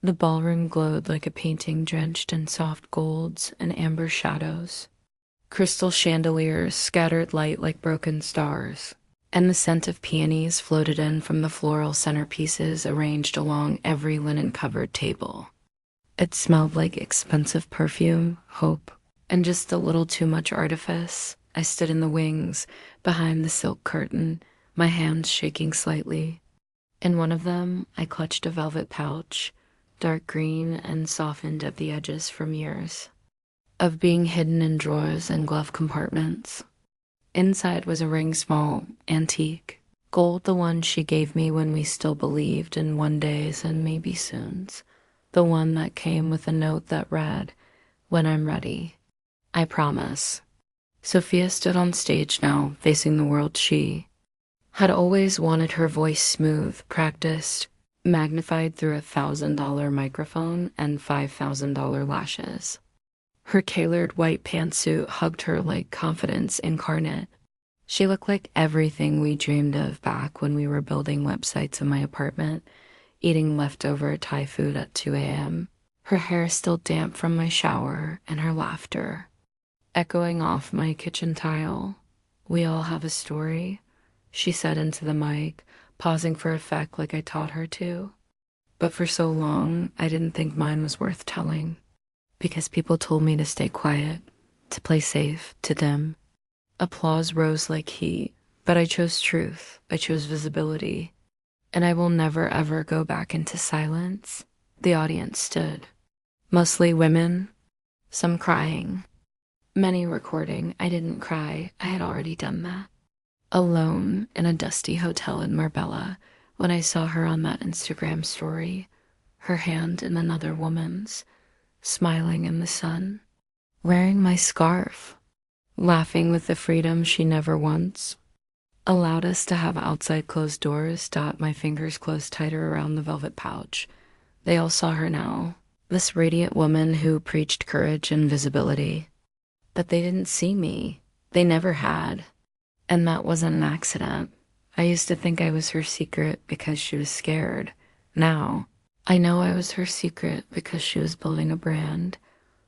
The ballroom glowed like a painting drenched in soft golds and amber shadows. Crystal chandeliers scattered light like broken stars, and the scent of peonies floated in from the floral centerpieces arranged along every linen-covered table. It smelled like expensive perfume, hope, and just a little too much artifice. I stood in the wings, behind the silk curtain, my hands shaking slightly. In one of them, I clutched a velvet pouch, dark green and softened at the edges from years of being hidden in drawers and glove compartments. Inside was a ring small, antique, gold, the one she gave me when we still believed in one days and maybe soons. The one that came with a note that read, "When I'm ready, I promise." Sophia stood on stage now, facing the world. She had always wanted her voice smooth, practiced, magnified through $1,000 microphone and $5,000 lashes. Her tailored white pantsuit hugged her like confidence incarnate. She looked like everything we dreamed of back when we were building websites in my apartment, eating leftover Thai food at 2 a.m., her hair still damp from my shower, and her laughter echoing off my kitchen tile. "We all have a story," she said into the mic, pausing for effect like I taught her to. But for so long, I didn't think mine was worth telling, because people told me to stay quiet, to play safe, to dim. Applause rose like heat, but I chose truth, I chose visibility, and I will never ever go back into silence. The audience stood, mostly women, some crying, many recording. I didn't cry, I had already done that. Alone in a dusty hotel in Marbella, when I saw her on that Instagram story, her hand in another woman's, smiling in the sun, wearing my scarf, laughing with the freedom she never once allowed us to have outside closed doors. My fingers closed tighter around the velvet pouch. They all saw her now, this radiant woman who preached courage and visibility. But they didn't see me. They never had. And that wasn't an accident. I used to think I was her secret because she was scared. Now, I know I was her secret because she was building a brand.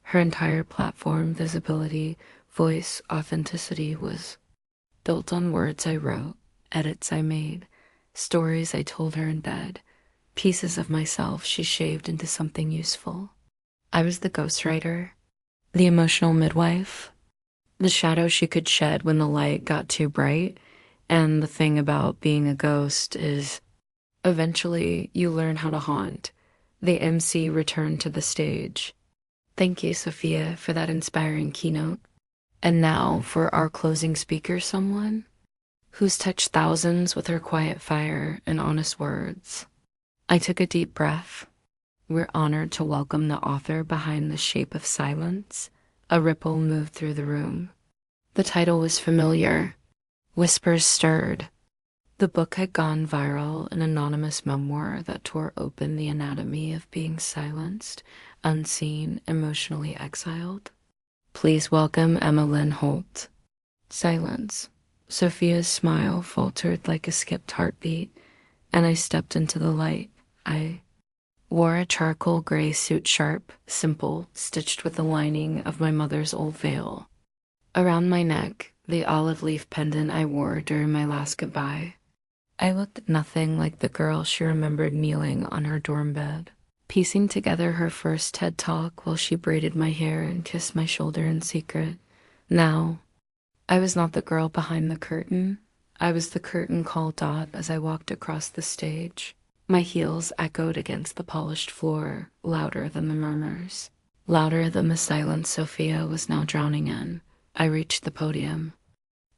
Her entire platform, visibility, voice, authenticity was built on words I wrote, edits I made, stories I told her in bed, pieces of myself she shaved into something useful. I was the ghostwriter, the emotional midwife, the shadow she could shed when the light got too bright. And the thing about being a ghost is eventually you learn how to haunt. The MC returned to the stage. Thank you, Sophia, for that inspiring keynote. And now for our closing speaker, someone who's touched thousands with her quiet fire and honest words. I took a deep breath. We're honored to welcome the author behind The Shape of Silence. A ripple moved through the room. The title was familiar. Whispers stirred. The book had gone viral, an anonymous memoir that tore open the anatomy of being silenced, unseen, emotionally exiled. Please welcome Emma Lynn Holt. Silence. Sophia's smile faltered like a skipped heartbeat, and I stepped into the light. I wore a charcoal gray suit, sharp, simple, stitched with the lining of my mother's old veil. Around my neck, the olive leaf pendant I wore during my last goodbye. I looked nothing like the girl she remembered kneeling on her dorm bed, piecing together her first TED Talk while she braided my hair and kissed my shoulder in secret. Now, I was not the girl behind the curtain. I was the curtain call. As I walked across the stage, my heels echoed against the polished floor, louder than the murmurs, louder than the silence Sophia was now drowning in. I reached the podium,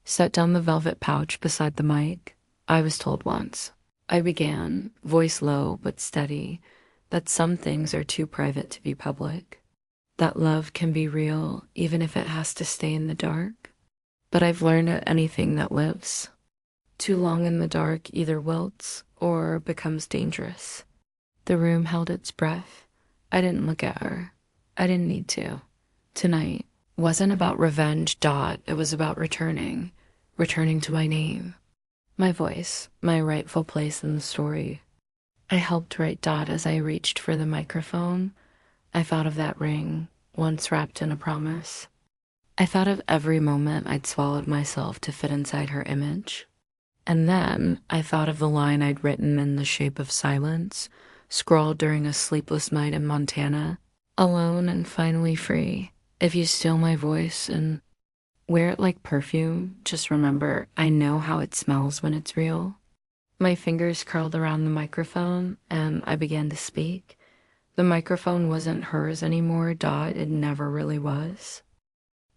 set down the velvet pouch beside the mic. I was told once. I began, voice low but steady, that some things are too private to be public, that love can be real even if it has to stay in the dark. But I've learned that anything that lives too long in the dark either wilts or becomes dangerous. The room held its breath. I didn't look at her. I didn't need to. Tonight wasn't about revenge. It was about returning to my name, my voice, my rightful place in the story. I helped write Dot as I reached for the microphone. I thought of that ring, once wrapped in a promise. I thought of every moment I'd swallowed myself to fit inside her image. And then I thought of the line I'd written in the shape of silence, scrawled during a sleepless night in Montana, alone and finally free. If you steal my voice and wear it like perfume, just remember I know how it smells when it's real. My fingers curled around the microphone and I began to speak. The microphone wasn't hers anymore, Dot, it never really was.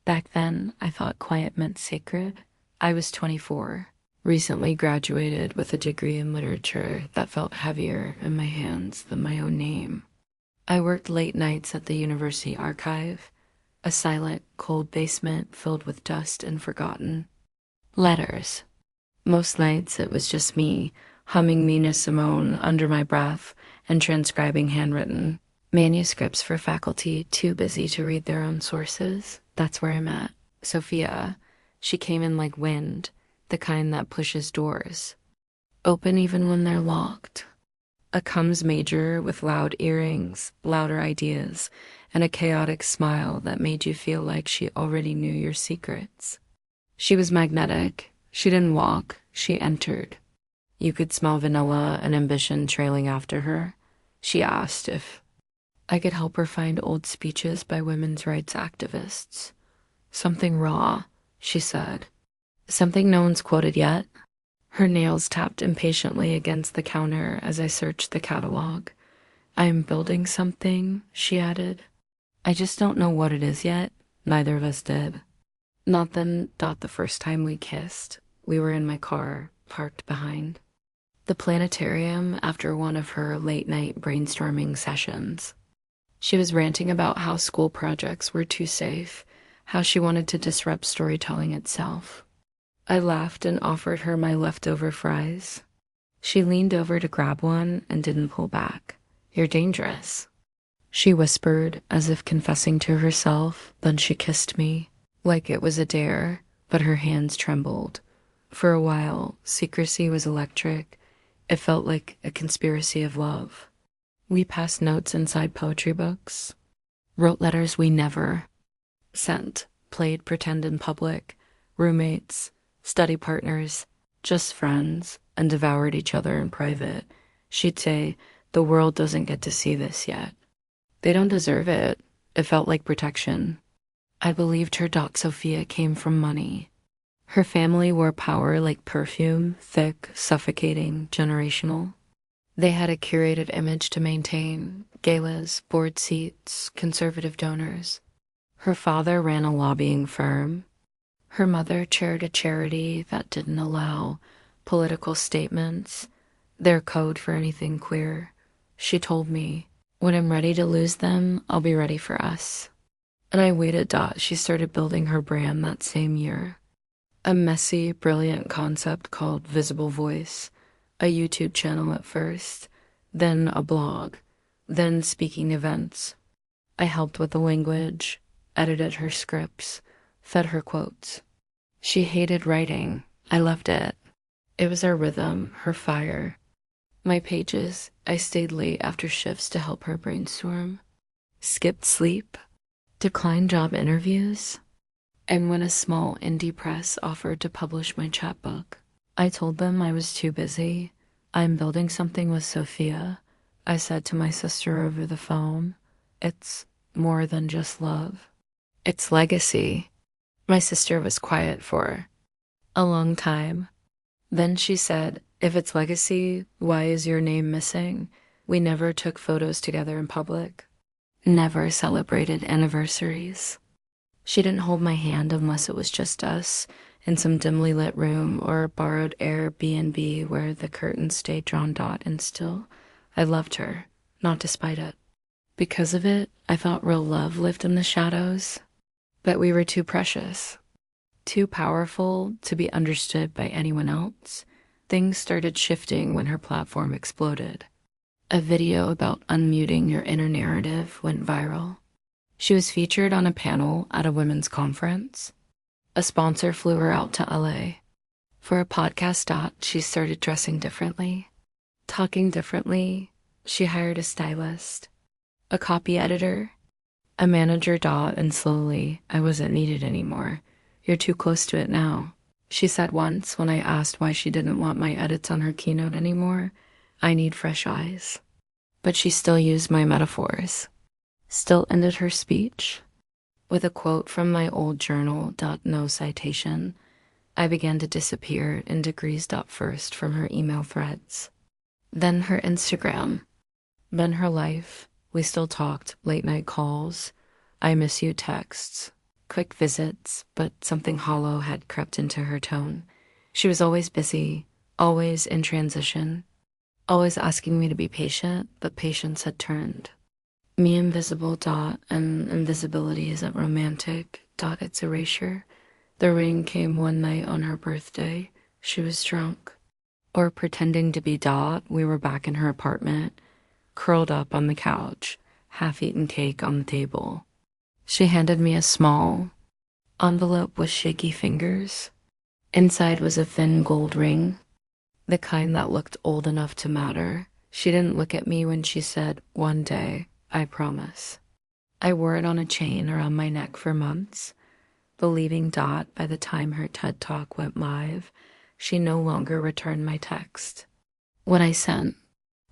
Back then, I thought quiet meant sacred. I was 24, recently graduated with a degree in literature that felt heavier in my hands than my own name. I worked late nights at the university archive, a silent, cold basement filled with dust and forgotten letters. Most nights it was just me, humming Nina Simone under my breath and transcribing handwritten manuscripts for faculty too busy to read their own sources. That's where I met Sophia. She came in like wind, the kind that pushes doors open even when they're locked. A comes major with loud earrings, louder ideas, and a chaotic smile that made you feel like she already knew your secrets. She was magnetic. She didn't walk, she entered. You could smell vanilla and ambition trailing after her. She asked if I could help her find old speeches by women's rights activists. Something raw, she said. Something no one's quoted yet. Her nails tapped impatiently against the counter as I searched the catalog. I'm building something, she added. I just don't know what it is yet. Neither of us did. Not then, Dot, the first time we kissed. We were in my car, parked behind the planetarium after one of her late-night brainstorming sessions. She was ranting about how school projects were too safe, how she wanted to disrupt storytelling itself. I laughed and offered her my leftover fries. She leaned over to grab one and didn't pull back. You're dangerous, she whispered, as if confessing to herself. Then she kissed me, like it was a dare, but her hands trembled. For a while, secrecy was electric. It felt like a conspiracy of love. We passed notes inside poetry books, wrote letters we never sent, played pretend in public, roommates, study partners, just friends, and devoured each other in private. She'd say, the world doesn't get to see this yet. They don't deserve it. It felt like protection. I believed her. Sophia came from money. Her family wore power like perfume, thick, suffocating, generational. They had a curated image to maintain, galas, board seats, conservative donors. Her father ran a lobbying firm. Her mother chaired a charity that didn't allow political statements, their code for anything queer. She told me, when I'm ready to lose them, I'll be ready for us. And I waited. She started building her brand that same year. A messy, brilliant concept called Visible Voice, a YouTube channel at first, then a blog, then speaking events. I helped with the language, edited her scripts, fed her quotes. She hated writing. I loved it. It was our rhythm, her fire. My pages, I stayed late after shifts to help her brainstorm. Skipped sleep. Declined job interviews. And when a small indie press offered to publish my chapbook, I told them I was too busy. I'm building something with Sophia. I said to my sister over the phone, it's more than just love. It's legacy. My sister was quiet for a long time. Then she said, if it's legacy, why is your name missing? We never took photos together in public. Never celebrated anniversaries. She didn't hold my hand unless it was just us in some dimly lit room or a borrowed Airbnb where the curtains stayed drawn and still. I loved her, not despite it. Because of it, I thought real love lived in the shadows. But we were too precious, too powerful to be understood by anyone else. Things started shifting when her platform exploded. A video about unmuting your inner narrative went viral. She was featured on a panel at a women's conference. A sponsor flew her out to LA. For a podcast. She started dressing differently. Talking differently, she hired a stylist, a copy editor, a manager. And slowly, I wasn't needed anymore. You're too close to it now, she said once when I asked why she didn't want my edits on her keynote anymore. I need fresh eyes. But she still used my metaphors, still ended her speech with a quote from my old journal. No citation. I began to disappear in degrees. First from her email threads, then her Instagram, then her life. We still talked, late night calls, I miss you texts, quick visits, but something hollow had crept into her tone. She was always busy, always in transition, always asking me to be patient, but patience had turned me invisible. And invisibility isn't romantic. It's erasure. The ring came one night on her birthday. She was drunk. Or pretending to be. We were back in her apartment, curled up on the couch, half-eaten cake on the table. She handed me a small envelope with shaky fingers. Inside was a thin gold ring, the kind that looked old enough to matter. She didn't look at me when she said, "One day, I promise." I wore it on a chain around my neck for months, believing. By the time her TED Talk went live, she no longer returned my text. When I sent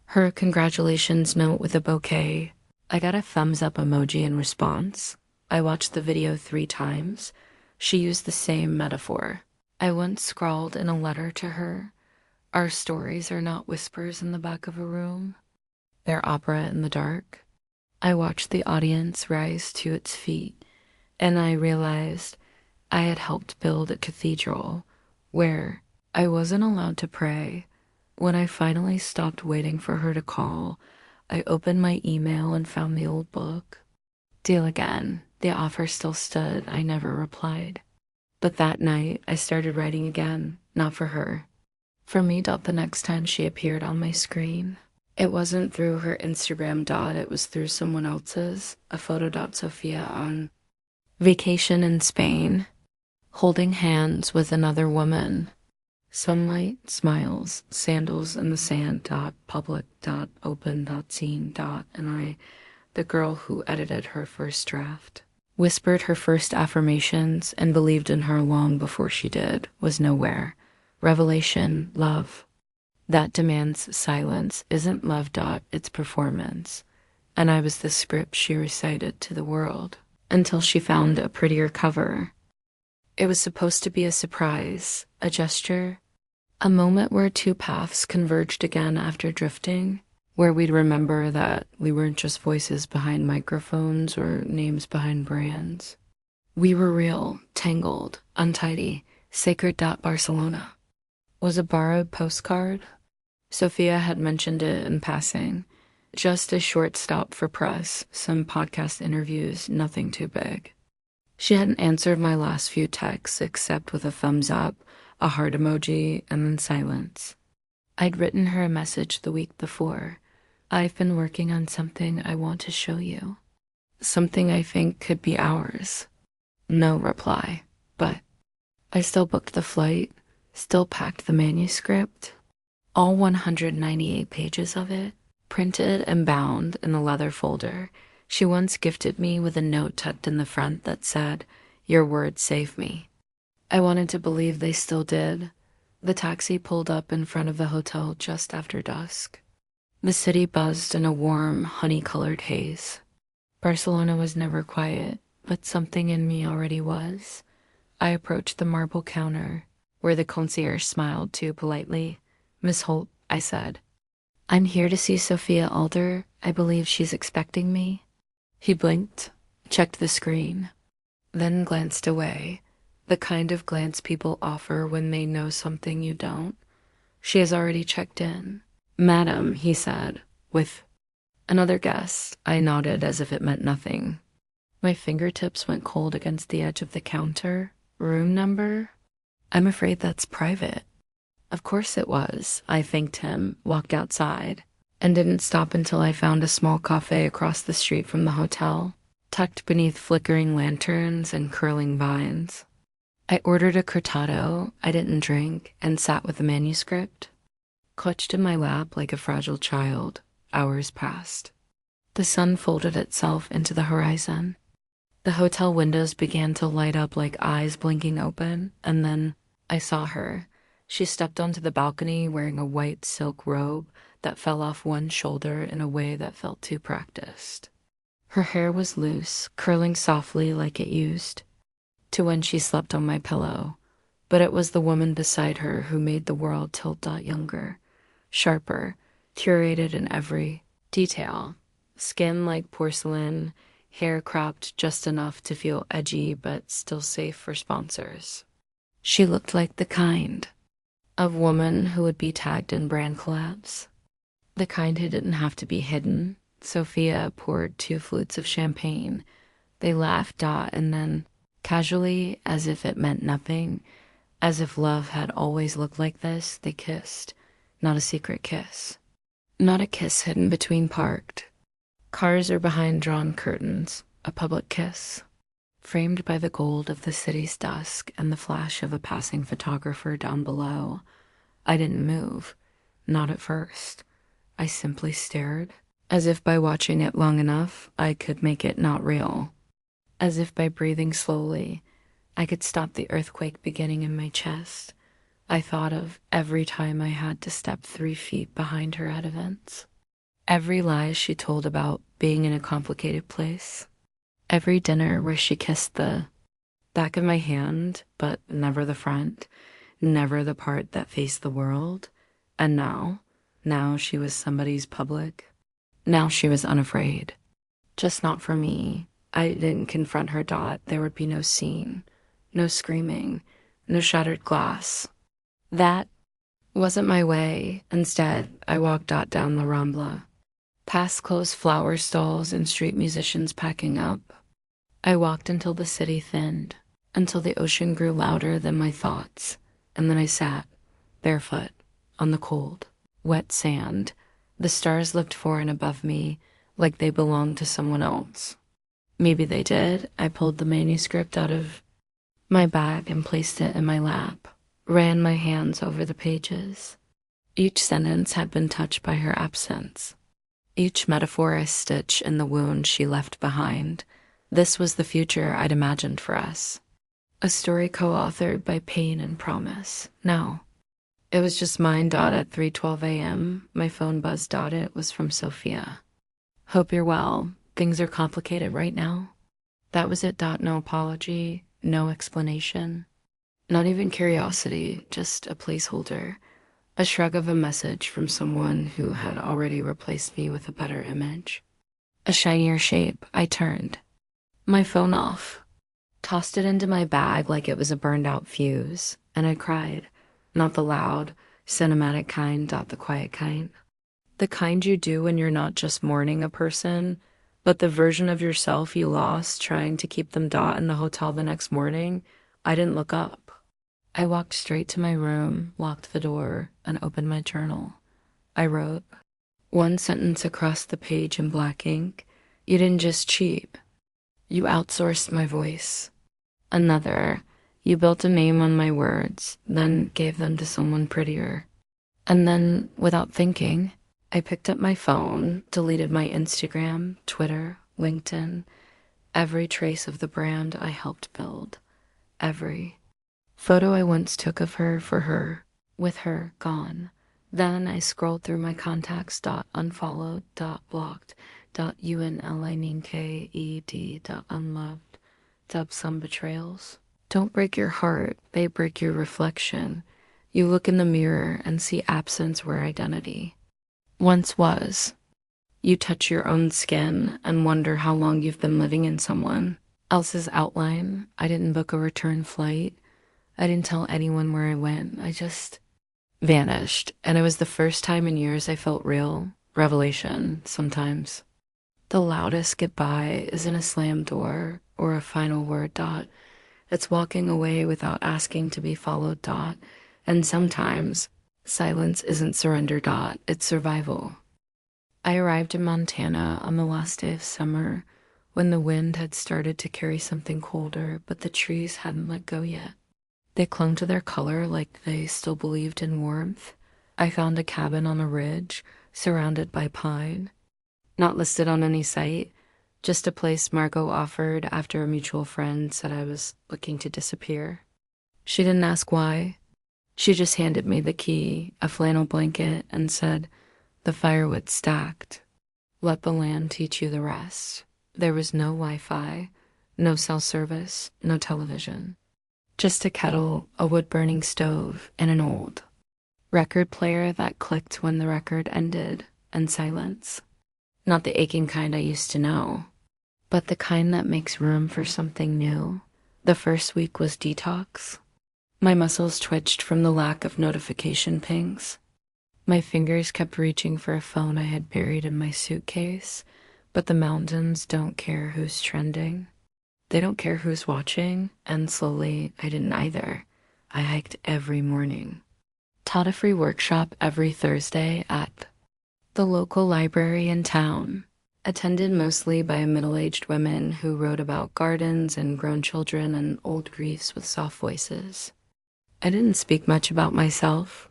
her congratulations note with a bouquet, I got a thumbs up emoji in response. I watched the video 3 times. She used the same metaphor. I once scrawled in a letter to her, "Our stories are not whispers in the back of a room. They're opera in the dark." I watched the audience rise to its feet, and I realized I had helped build a cathedral where I wasn't allowed to pray. When I finally stopped waiting for her to call, I opened my email and found the old book. Deal again. The offer still stood. I never replied. But that night, I started writing again, not for her. For me. The next time she appeared on my screen, it wasn't through her Instagram. It was through someone else's. A photo. Sophia on vacation in Spain, holding hands with another woman. Sunlight, smiles, sandals in the sand. Public. Open. Scene. And I, the girl who edited her first draft, whispered her first affirmations and believed in her long before she did, was nowhere. Revelation, love. That demands silence, isn't love. It's performance. And I was the script she recited to the world until she found a prettier cover. It was supposed to be a surprise, a gesture, a moment where 2 paths converged again after drifting, where we'd remember that we weren't just voices behind microphones or names behind brands. We were real, tangled, untidy. Sacred. Barcelona was a borrowed postcard. Sophia had mentioned it in passing. Just a short stop for press, some podcast interviews, nothing too big. She hadn't answered my last few texts except with a thumbs up, a heart emoji, and then silence. I'd written her a message the week before. "I've been working on something I want to show you. Something I think could be ours." No reply, but I still booked the flight, still packed the manuscript, all 198 pages of it, printed and bound in a leather folder. She once gifted me with a note tucked in the front that said, "Your words save me." I wanted to believe they still did. The taxi pulled up in front of the hotel just after dusk. The city buzzed in a warm, honey-colored haze. Barcelona was never quiet, but something in me already was. I approached the marble counter, where the concierge smiled too politely. "Miss Holt," I said, "I'm here to see Sophia Alder. I believe she's expecting me." He blinked, checked the screen, then glanced away, the kind of glance people offer when they know something you don't. "She has already checked in." "Madam," he said, with another guest. I nodded as if it meant nothing. My fingertips went cold against the edge of the counter. "Room number?" "I'm afraid that's private." Of course it was. I thanked him, walked outside, and didn't stop until I found a small cafe across the street from the hotel, tucked beneath flickering lanterns and curling vines. I ordered a cortado I didn't drink and sat with the manuscript. Clutched in my lap like a fragile child, hours passed. The sun folded itself into the horizon. The hotel windows began to light up like eyes blinking open, and then I saw her. She stepped onto the balcony wearing a white silk robe that fell off one shoulder in a way that felt too practiced. Her hair was loose, curling softly like it used to when she slept on my pillow, but it was the woman beside her who made the world tilt younger, sharper, curated in every detail. Skin like porcelain, hair cropped just enough to feel edgy but still safe for sponsors. She looked like the kind of woman who would be tagged in brand collabs. The kind who didn't have to be hidden. Sophia poured 2 flutes of champagne. They laughed, and then, casually, as if it meant nothing, as if love had always looked like this, they kissed. Not a secret kiss. Not a kiss hidden between parked cars or behind drawn curtains. A public kiss. Framed by the gold of the city's dusk and the flash of a passing photographer down below. I didn't move. Not at first. I simply stared, as if by watching it long enough, I could make it not real. As if by breathing slowly, I could stop the earthquake beginning in my chest. I thought of every time I had to step 3 feet behind her at events. Every lie she told about being in a complicated place. Every dinner where she kissed the back of my hand, but never the front, never the part that faced the world. And now she was somebody's public. Now she was unafraid. Just not for me. I didn't confront her. There would be no scene, no screaming, no shattered glass. That wasn't my way. Instead, I walked down La Rambla, past closed flower stalls and street musicians packing up. I walked until the city thinned, until the ocean grew louder than my thoughts, and then I sat, barefoot, on the cold, wet sand. The stars looked foreign above me, like they belonged to someone else. Maybe they did. I pulled the manuscript out of my bag and placed it in my lap, ran my hands over the pages. Each sentence had been touched by her absence. Each metaphor a stitch in the wound she left behind. This was the future I'd imagined for us. A story co-authored by pain and promise. No, it was just mine. At 3:12 a.m., my phone buzzed. It was from Sophia. Hope you're well. Things are complicated right now. That was it. No apology, no explanation, not even curiosity, just a placeholder. A shrug of a message from someone who had already replaced me with a better image. A shinier shape. I turned my phone off, tossed it into my bag like it was a burned-out fuse, and I cried. Not the loud, cinematic kind. The quiet kind. The kind you do when you're not just mourning a person, but the version of yourself you lost trying to keep them. In the hotel the next morning, I didn't look up. I walked straight to my room, locked the door, and opened my journal. I wrote one sentence across the page in black ink. You didn't just cheat. You outsourced my voice. Another. You built a name on my words, then gave them to someone prettier. And then, without thinking, I picked up my phone, deleted my Instagram, Twitter, LinkedIn, every trace of the brand I helped build. Every photo I once took of her for her, with her gone. Then I scrolled through my contacts. Unfollowed, blocked, unlinked, unloved, some betrayals. Don't break your heart, they break your reflection. You look in the mirror and see absence where identity once was. You touch your own skin and wonder how long you've been living in someone else's outline. I didn't book a return flight. I didn't tell anyone where I went. I just vanished. And it was the first time in years I felt real revelation sometimes. The loudest goodbye isn't a slam door or a final word. It's walking away without asking to be followed. And sometimes silence isn't surrender. It's survival. I arrived in Montana on the last day of summer when the wind had started to carry something colder, but the trees hadn't let go yet. They clung to their color like they still believed in warmth. I found a cabin on a ridge, surrounded by pine. Not listed on any site, just a place Margot offered after a mutual friend said I was looking to disappear. She didn't ask why. She just handed me the key, a flannel blanket, and said, "The firewood's stacked. Let the land teach you the rest." There was no Wi-Fi, no cell service, no television. Just a kettle, a wood-burning stove, and an old record player that clicked when the record ended, and silence. Not the aching kind I used to know, but the kind that makes room for something new. The first week was detox. My muscles twitched from the lack of notification pings. My fingers kept reaching for a phone I had buried in my suitcase, but the mountains don't care who's trending. They don't care who's watching, and slowly I didn't either. I hiked every morning. Taught a free workshop every Thursday at the local library in town, attended mostly by middle-aged women who wrote about gardens and grown children and old griefs with soft voices. I didn't speak much about myself,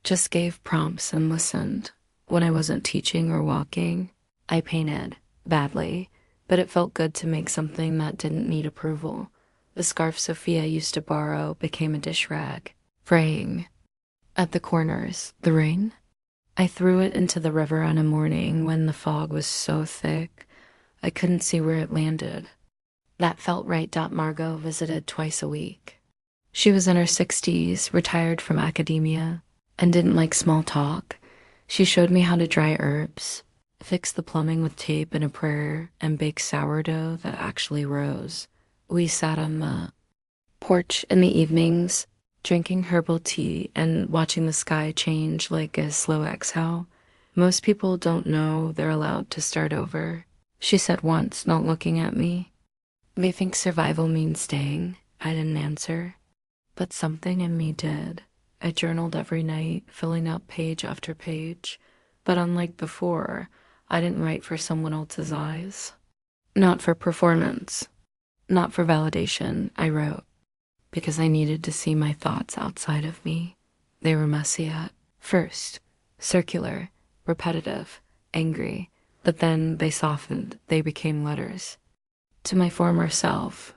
just gave prompts and listened. When I wasn't teaching or walking, I painted, badly, but it felt good to make something that didn't need approval. The scarf Sophia used to borrow became a dish rag, fraying. At the corners, the rain. I threw it into the river on a morning when the fog was so thick I couldn't see where it landed. That felt right. Margot visited twice a week. She was in her 60s, retired from academia, and didn't like small talk. She showed me how to dry herbs, fix the plumbing with tape and a prayer, and bake sourdough that actually rose. We sat on the porch in the evenings, drinking herbal tea and watching the sky change like a slow exhale. Most people don't know they're allowed to start over, she said once, not looking at me. They think survival means staying. I didn't answer, but something in me did. I journaled every night, filling up page after page, but unlike before, I didn't write for someone else's eyes. Not for performance, not for validation. I wrote because I needed to see my thoughts outside of me. They were messy at first, circular, repetitive, angry, but then they softened. They became letters. To my former self,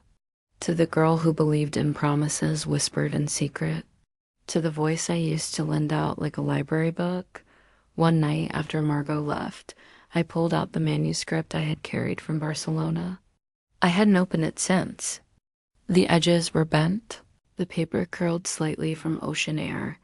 to the girl who believed in promises whispered in secret, to the voice I used to lend out like a library book. One night after Margot left, I pulled out the manuscript I had carried from Barcelona. I hadn't opened it since. The edges were bent, the paper curled slightly from ocean air.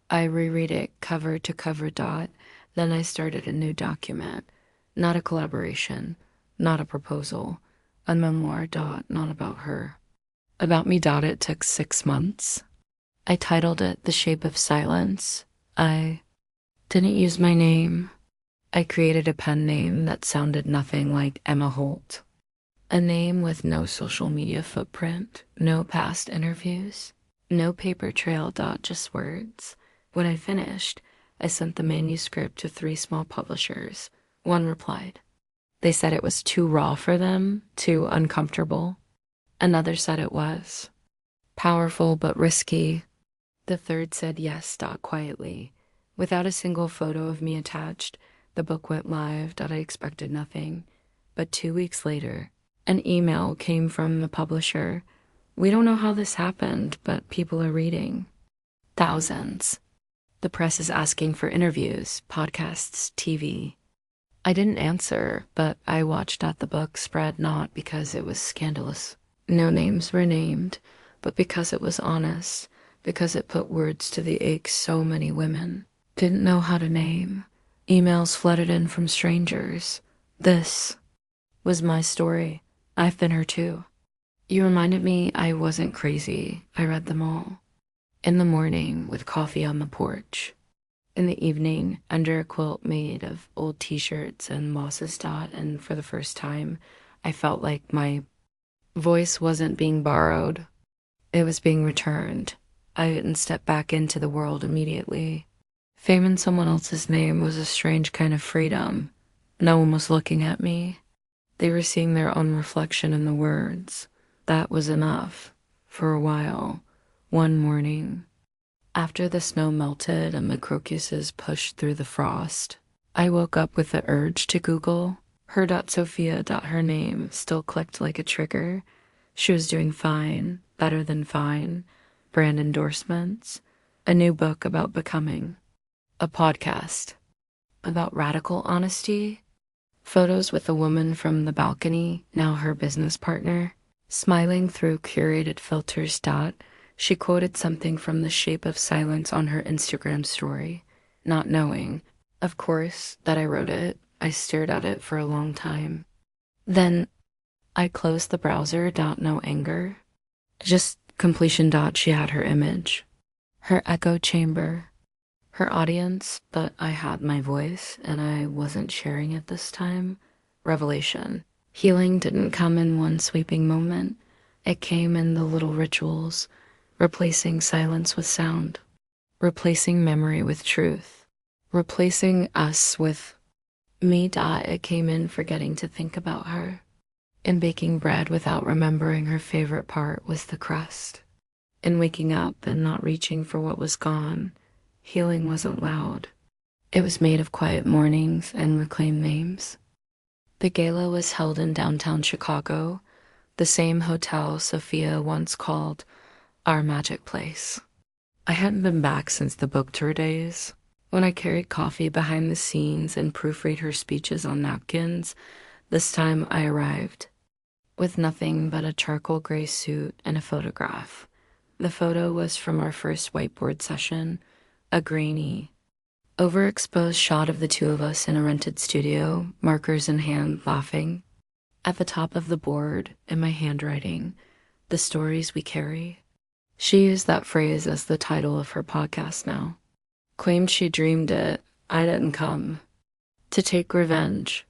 I reread it cover to cover. Then I started a new document. Not a collaboration, not a proposal. A memoir. Not about her. About me. It took 6 months. I titled it The Shape of Silence. I didn't use my name. I created a pen name that sounded nothing like Emma Holt. A name with no social media footprint, no past interviews, no paper trail. Just words. When I finished, I sent the manuscript to 3 small publishers. One replied. They said it was too raw for them, too uncomfortable. Another said it was powerful but risky. The third said yes. Quietly. Without a single photo of me attached, the book went live. I expected nothing. But 2 weeks later, an email came from the publisher. "We don't know how this happened, but people are reading. Thousands. The press is asking for interviews, podcasts, TV." I didn't answer, but I watched at the book spread, not because it was scandalous. No names were named, but because it was honest, because it put words to the aches so many women didn't know how to name. Emails flooded in from strangers. This was my story. I've been her too. You reminded me I wasn't crazy. I read them all. In the morning, with coffee on the porch. In the evening, under a quilt made of old t-shirts and mosses. And for the first time, I felt like my voice wasn't being borrowed. It was being returned. I didn't step back into the world immediately. Fame in someone else's name was a strange kind of freedom. No one was looking at me. They were seeing their own reflection in the words. That was enough. For a while. One morning. After the snow melted and the crocuses pushed through the frost, I woke up with the urge to Google. Her name still clicked like a trigger. She was doing fine, better than fine, brand endorsements, a new book about becoming, a podcast about radical honesty, photos with a woman from the balcony, now her business partner, smiling through curated filters. She quoted something from The Shape of Silence on her Instagram story, not knowing, of course, that I wrote it. I stared at it for a long time. Then I closed the browser. No anger. Just completion. She had her image, her echo chamber, her audience, but I had my voice and I wasn't sharing it this time. Revelation. Healing didn't come in one sweeping moment. It came in the little rituals, replacing silence with sound, replacing memory with truth, replacing us with me. It came in forgetting to think about her, in baking bread without remembering her favorite part was the crust, in waking up and not reaching for what was gone. Healing wasn't loud. It was made of quiet mornings and reclaimed names. The gala was held in downtown Chicago, the same hotel Sophia once called our magic place. I hadn't been back since the book tour days, when I carried coffee behind the scenes and proofread her speeches on napkins. This time I arrived with nothing but a charcoal gray suit and a photograph. The photo was from our first whiteboard session, a grainy, overexposed shot of the two of us in a rented studio, markers in hand, laughing. At the top of the board, in my handwriting, the stories we carry. She used that phrase as the title of her podcast now. Claimed she dreamed it. I didn't come to take revenge.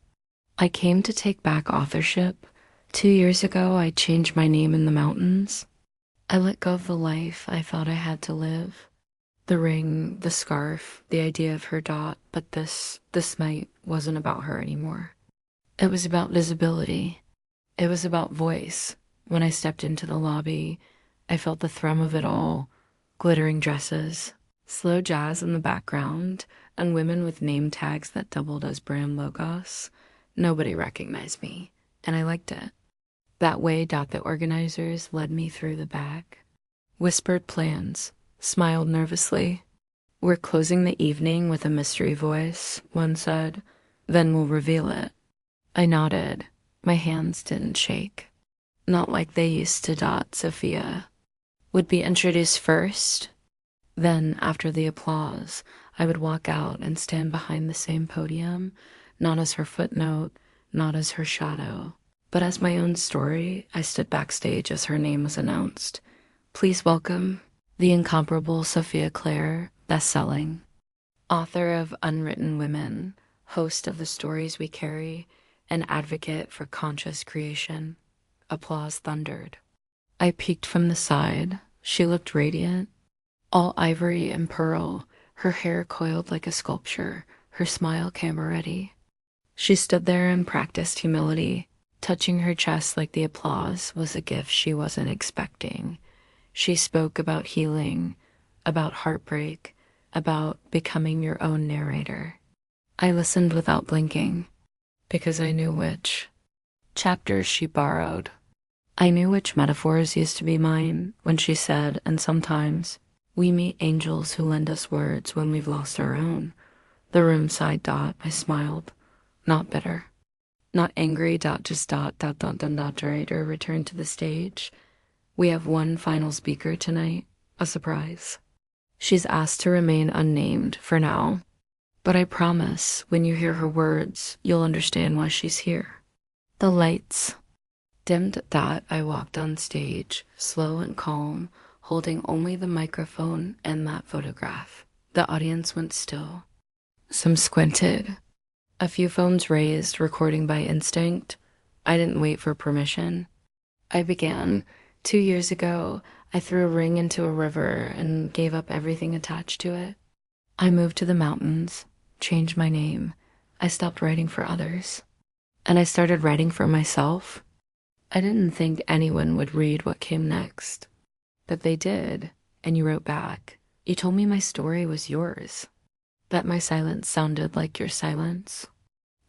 I came to take back authorship. 2 years ago, I changed my name in the mountains. I let go of the life I thought I had to live. The ring, the scarf, the idea of her. But this night wasn't about her anymore. It was about visibility. It was about voice. When I stepped into the lobby, I felt the thrum of it all. Glittering dresses, slow jazz in the background, and women with name tags that doubled as brand logos. Nobody recognized me, and I liked it. That way. The organizers led me through the back, whispered plans, smiled nervously. We're closing the evening with a mystery voice, one said, then we'll reveal it. I nodded. My hands didn't shake. Not like they used to. Sophia would be introduced first. Then, after the applause, I would walk out and stand behind the same podium, not as her footnote, not as her shadow, but as my own story. I stood backstage as her name was announced. Please welcome the incomparable Sophia Clare, best-selling, author of Unwritten Women, host of The Stories We Carry, an advocate for conscious creation. Applause thundered. I peeked from the side. She looked radiant, all ivory and pearl, her hair coiled like a sculpture, her smile camera-ready. She stood there and practiced humility, touching her chest like the applause was a gift she wasn't expecting. She spoke about healing, about heartbreak, about becoming your own narrator. I listened without blinking, because I knew which chapters she borrowed. I knew which metaphors used to be mine when she said, and sometimes we meet angels who lend us words when we've lost our own. The room sighed. I smiled, not bitter, not angry. Just. Narrator returned to the stage. We have one final speaker tonight, a surprise. She's asked to remain unnamed for now, but I promise when you hear her words, you'll understand why she's here. The lights dimmed. I walked on stage, slow and calm, holding only the microphone and that photograph. The audience went still. Some squinted. A few phones raised, recording by instinct. I didn't wait for permission. I began. 2 years ago, I threw a ring into a river and gave up everything attached to it. I moved to the mountains, changed my name. I stopped writing for others, and I started writing for myself. I didn't think anyone would read what came next, but they did, and you wrote back. You told me my story was yours, that my silence sounded like your silence.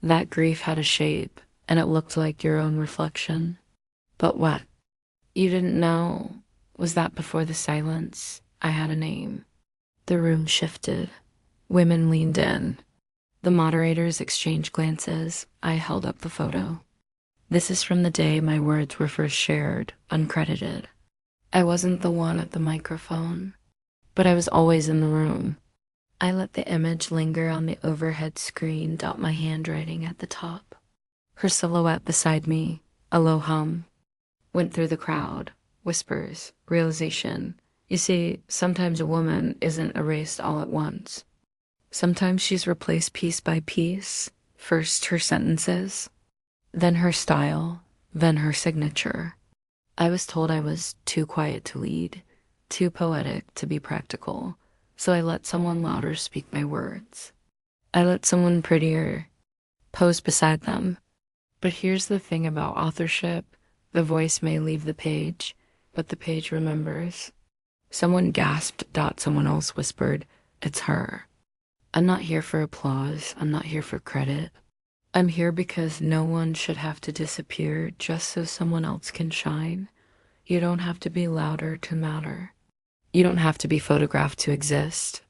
That grief had a shape, and it looked like your own reflection. But what you didn't know was that before the silence, I had a name. The room shifted. Women leaned in. The moderators exchanged glances. I held up the photo. This is from the day my words were first shared, uncredited. I wasn't the one at the microphone, but I was always in the room. I let the image linger on the overhead screen, dot my handwriting at the top. Her silhouette beside me, a low hum, went through the crowd, whispers, realization. You see, sometimes a woman isn't erased all at once. Sometimes she's replaced piece by piece, first her sentences, then her style, then her signature. I was told I was too quiet to lead, too poetic to be practical, so I let someone louder speak my words. I let someone prettier pose beside them. But here's the thing about authorship. The voice may leave the page, but the page remembers. Someone gasped. Someone else whispered, "It's her." I'm not here for applause. I'm not here for credit. I'm here because no one should have to disappear just so someone else can shine. You don't have to be louder to matter. You don't have to be photographed to exist.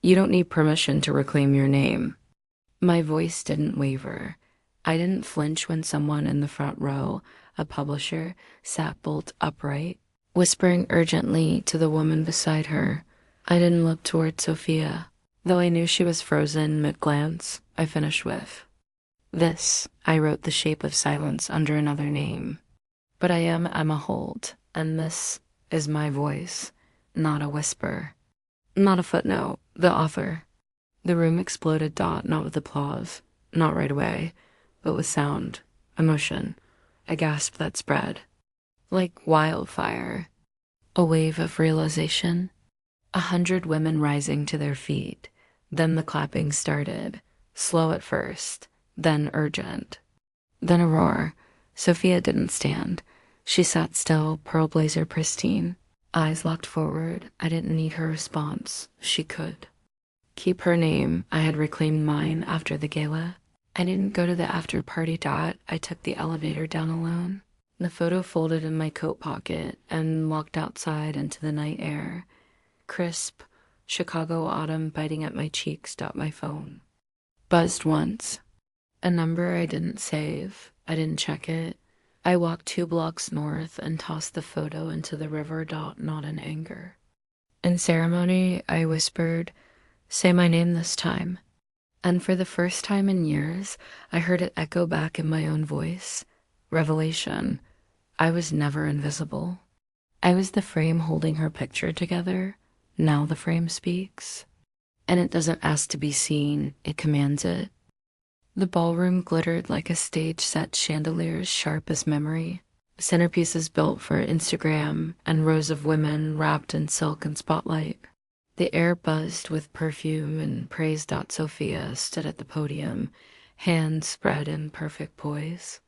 You don't need permission to reclaim your name. My voice didn't waver. I didn't flinch when someone in the front row, a publisher, sat bolt upright, whispering urgently to the woman beside her. I didn't look toward Sophia. Though I knew she was frozen mid-glance, I finished with, "This," I wrote the shape of silence under another name. But I am Emma Holt, and this is my voice, not a whisper, not a footnote, the author. The room exploded. Not with applause, not right away, but with sound, emotion, a gasp that spread. Like wildfire, a wave of realization. 100 women rising to their feet. Then the clapping started, slow at first, then urgent. Then a roar. Sophia didn't stand. She sat still, pearl blazer pristine, eyes locked forward. I didn't need her response. She could. Keep her name. I had reclaimed mine after the gala. I didn't go to the after party. I took the elevator down alone. The photo folded in my coat pocket and walked outside into the night air. Crisp, Chicago autumn biting at my cheeks. My phone buzzed once. A number I didn't save. I didn't check it. I walked 2 blocks north and tossed the photo into the river. Not in anger. In ceremony, I whispered, "Say my name this time." And for the first time in years, I heard it echo back in my own voice. Revelation. I was never invisible. I was the frame holding her picture together. Now the frame speaks. And it doesn't ask to be seen, it commands it. The ballroom glittered like a stage-set chandeliers sharp as memory. Centerpieces built for Instagram and rows of women wrapped in silk and spotlight. The air buzzed with perfume and praise. Sophia stood at the podium, hands spread in perfect poise.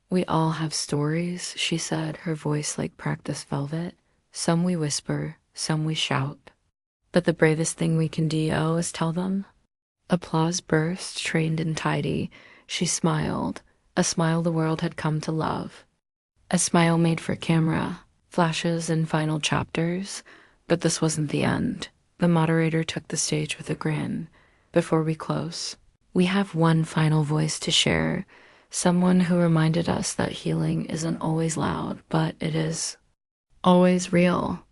"We all have stories," she said, her voice like practiced velvet. "Some we whisper, some we shout. But the bravest thing we can do is tell them." Applause burst, trained and tidy. She smiled, a smile the world had come to love. A smile made for camera, flashes and final chapters. But this wasn't the end. The moderator took the stage with a grin. "Before we close, we have one final voice to share. Someone who reminded us that healing isn't always loud, but it is always real."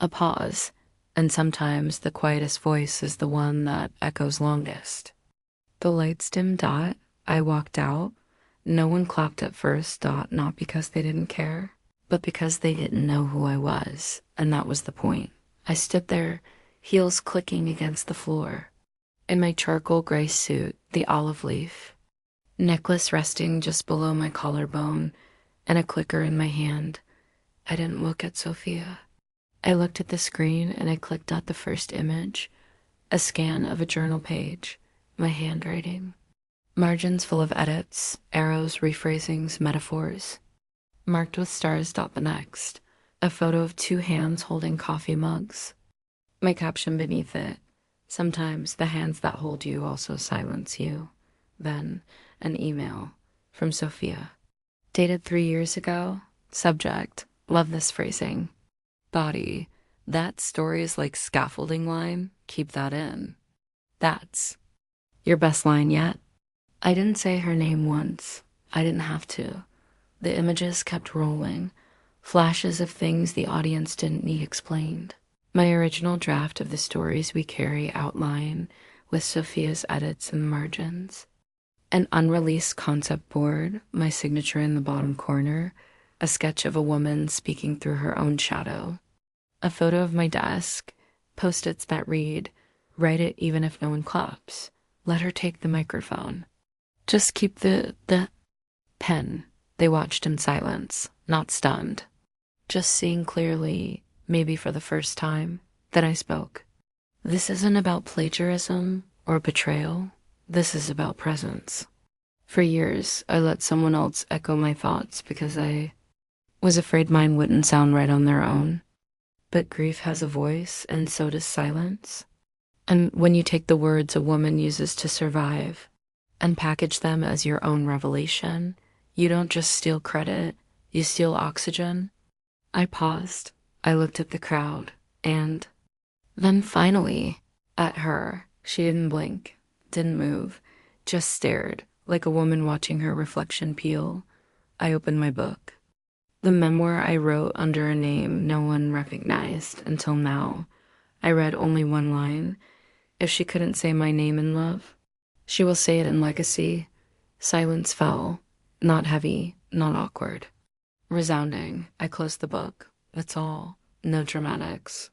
A pause. And sometimes the quietest voice is the one that echoes longest. The lights dimmed. I walked out. No one clapped at first. Not because they didn't care, but because they didn't know who I was, and that was the point. I stood there, heels clicking against the floor, in my charcoal gray suit, the olive leaf, necklace resting just below my collarbone, and a clicker in my hand. I didn't look at Sophia. I looked at the screen and I clicked out the first image, a scan of a journal page, my handwriting. Margins full of edits, arrows, rephrasings, metaphors. Marked with stars. The next, a photo of 2 hands holding coffee mugs. My caption beneath it: sometimes the hands that hold you also silence you. Then an email from Sophia. Dated 3 years ago. Subject: love this phrasing. Body: that story is like scaffolding line. Keep that in. That's your best line yet? I didn't say her name once. I didn't have to. The images kept rolling, flashes of things the audience didn't need explained. My original draft of the stories we carry outline with Sophia's edits in the margins. An unreleased concept board, my signature in the bottom corner, a sketch of a woman speaking through her own shadow. A photo of my desk, post-its that read, "Write it even if no one claps. Let her take the microphone. Just keep the pen." They watched in silence, not stunned. Just seeing clearly, maybe for the first time. Then I spoke. This isn't about plagiarism or betrayal. This is about presence. For years, I let someone else echo my thoughts because I was afraid mine wouldn't sound right on their own. But grief has a voice, and so does silence. And when you take the words a woman uses to survive and package them as your own revelation, you don't just steal credit, you steal oxygen. I paused. I looked at the crowd, and then finally at her. She didn't blink, didn't move, just stared like a woman watching her reflection peel. I opened my book. The memoir I wrote under a name no one recognized until now. I read only one line. If she couldn't say my name in love, she will say it in legacy. Silence fell, not heavy, not awkward. Resounding. I closed the book. That's all. No dramatics.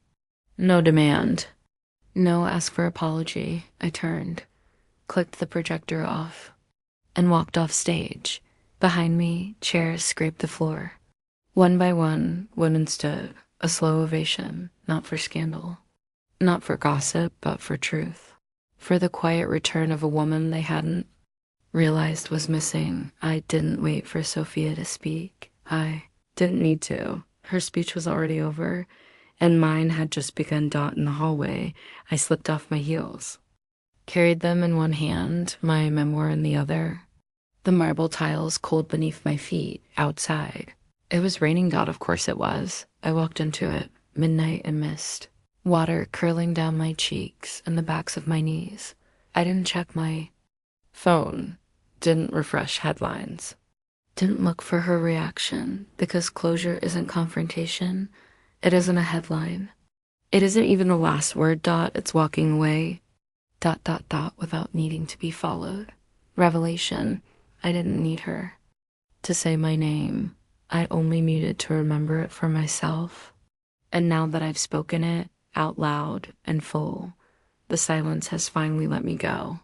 No demand. No ask for apology. I turned, clicked the projector off, and walked off stage. Behind me, chairs scraped the floor. One by one, women stood, a slow ovation, not for scandal, not for gossip, but for truth. For the quiet return of a woman they hadn't realized was missing. I didn't wait for Sophia to speak. I didn't need to. Her speech was already over, and mine had just begun. In the hallway, I slipped off my heels, carried them in one hand, my memoir in the other. The marble tiles cold beneath my feet, outside. It was raining. Of course it was. I walked into it, midnight and mist, water curling down my cheeks and the backs of my knees. I didn't check my phone, didn't refresh headlines, didn't look for her reaction, because closure isn't confrontation. It isn't a headline. It isn't even the last word. It's walking away. Without needing to be followed. Revelation. I didn't need her to say my name. I only needed to remember it for myself. And now that I've spoken it out loud and full, the silence has finally let me go.